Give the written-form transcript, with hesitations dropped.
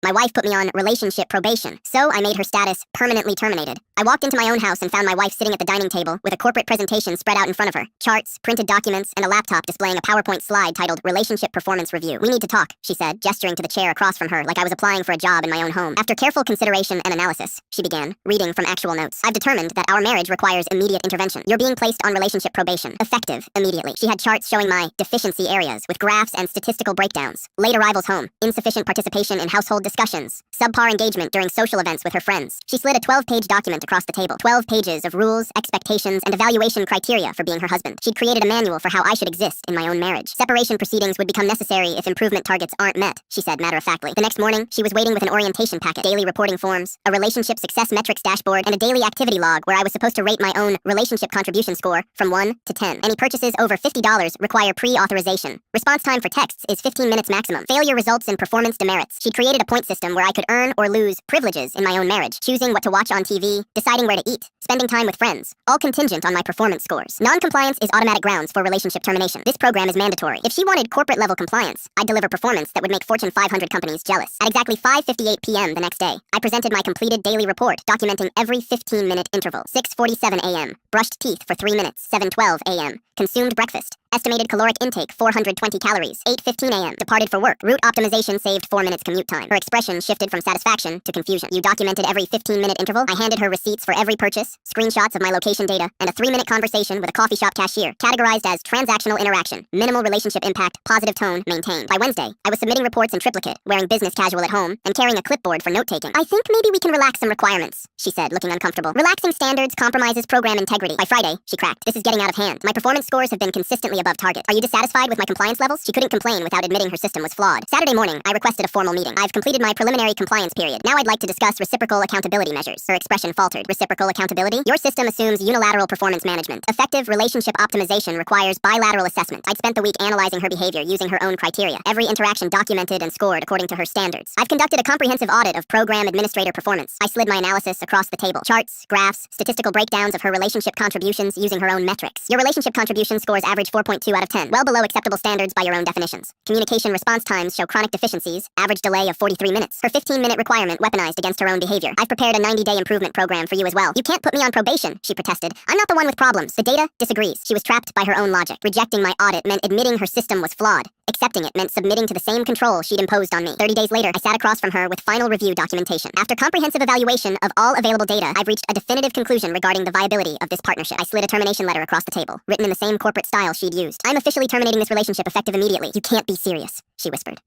My wife put me on relationship probation, so I made her status permanently terminated. I walked into my own house and found my wife sitting at the dining table with a corporate presentation spread out in front of her, charts, printed documents, and a laptop displaying a PowerPoint slide titled Relationship Performance Review. "We need to talk," she said, gesturing to the chair across from her like I was applying for a job in my own home. "After careful consideration and analysis," she began, reading from actual notes, "I've determined that our marriage requires immediate intervention. You're being placed on relationship probation, effective immediately." She had charts showing my deficiency areas with graphs and statistical breakdowns. Late arrivals home, insufficient participation in household discussions, subpar engagement during social events with her friends. She slid a 12-page document across the table, 12 pages of rules, expectations, and evaluation criteria for being her husband. She'd created a manual for how I should exist in my own marriage. Separation proceedings would become necessary if improvement targets aren't met, she said matter-of-factly. The next morning, she was waiting with an orientation packet, daily reporting forms, a relationship success metrics dashboard, and a daily activity log where I was supposed to rate my own relationship contribution score from 1 to 10. Any purchases over $50 require pre-authorization. Response time for texts is 15 minutes maximum. Failure results in performance demerits. She'd created a point system where I could earn or lose privileges in my own marriage, choosing what to watch on TV, deciding where to eat, spending time with friends, all contingent on my performance scores. Non-compliance is automatic grounds for relationship termination. This program is mandatory. If she wanted corporate-level compliance, I'd deliver performance that would make Fortune 500 companies jealous. At exactly 5:58 p.m. the next day, I presented my completed daily report documenting every 15-minute interval. 6:47 a.m. Brushed teeth for 3 minutes. 7:12 a.m. Consumed breakfast. Estimated caloric intake 420 calories. 8:15 a.m. Departed for work. Route optimization saved 4 minutes commute time. Her expression shifted from satisfaction to confusion. You documented every 15-minute interval. I handed her receipts for every purchase, screenshots of my location data, and a 3-minute conversation with a coffee shop cashier, categorized as transactional interaction, minimal relationship impact, positive tone, maintained. By Wednesday, I was submitting reports in triplicate, wearing business casual at home, and carrying a clipboard for note-taking. "I think maybe we can relax some requirements," she said, looking uncomfortable. "Relaxing standards compromises program integrity." By Friday, she cracked. "This is getting out of hand. My performance scores have been consistently above target. Are you dissatisfied with my compliance levels?" She couldn't complain without admitting her system was flawed. Saturday morning, I requested a formal meeting. "I've completed my preliminary compliance period. Now I'd like to discuss reciprocal accountability measures." Her expression faltered. "Reciprocal accountability? Your system assumes unilateral performance management. Effective relationship optimization requires bilateral assessment." I'd spent the week analyzing her behavior using her own criteria. Every interaction documented and scored according to her standards. "I've conducted a comprehensive audit of program administrator performance." I slid my analysis across the table. Charts, graphs, statistical breakdowns of her relationship contributions using her own metrics. "Your relationship contribution scores average 4.2 out of 10, well below acceptable standards by your own definitions. Communication response times show chronic deficiencies, average delay of 43 minutes. Her 15-minute requirement weaponized against her own behavior. "I've prepared a 90-day improvement program for you as well." "You can't put me on probation," she protested. "I'm not the one with problems." The data disagrees. She was trapped by her own logic. Rejecting my audit meant admitting her system was flawed. Accepting it meant submitting to the same control she'd imposed on me. 30 days later, I sat across from her with final review documentation. "After comprehensive evaluation of all available data, I've reached a definitive conclusion regarding the viability of this partnership." I slid a termination letter across the table, written in the same corporate style she'd used. "I'm officially terminating this relationship effective immediately." "You can't be serious," she whispered.